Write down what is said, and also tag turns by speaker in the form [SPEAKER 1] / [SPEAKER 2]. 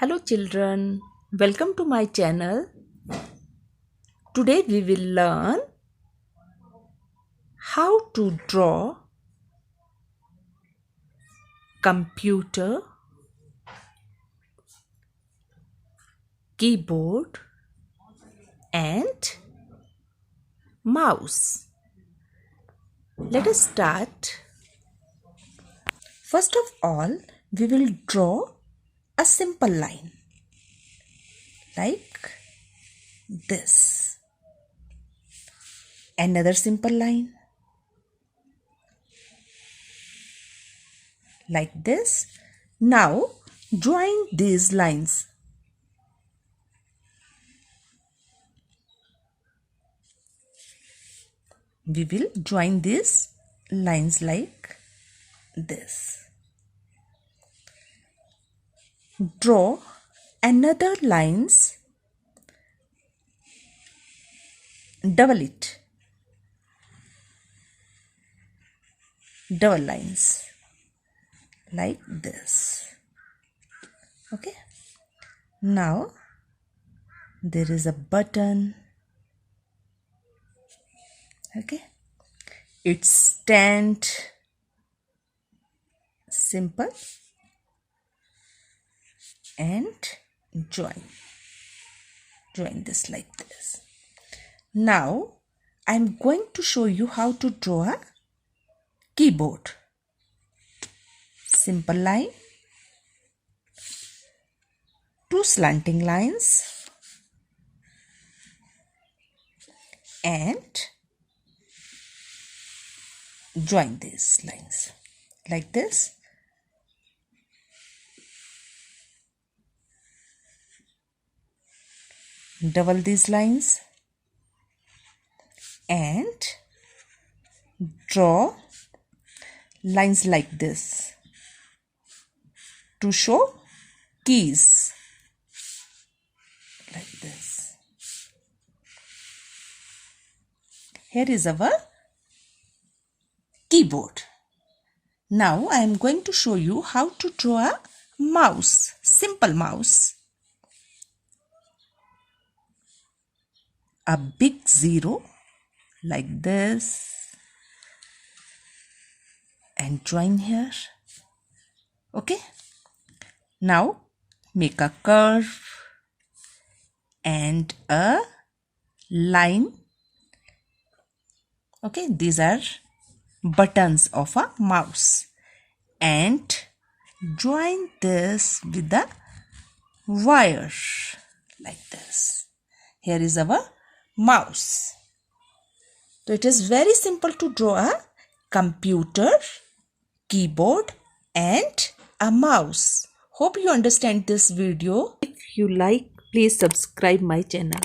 [SPEAKER 1] Hello children, welcome to my channel. Today we will learn how to draw computer, keyboard and mouse. Let us start. First of all, we will draw a simple line like this. Another simple line like this. Now join these lines. We will join these lines like this. Draw another lines, double it, double lines like this. Okay, now there is a button. Okay, it's stand, simple, and join this like this. Now I'm going to show you how to draw a keyboard. Simple line, two slanting lines, and join these lines like this. Double these lines and draw lines like this to show keys like this. Here is our keyboard. Now I am going to show you how to draw a mouse, simple mouse. A big zero like this and join here. Okay, now make a curve and a line. Okay, these are buttons of a mouse, and join this with the wire like this. Here is our mouse. So it is very simple to draw a computer, keyboard and a mouse. Hope you understand this video. If you like, please subscribe my channel.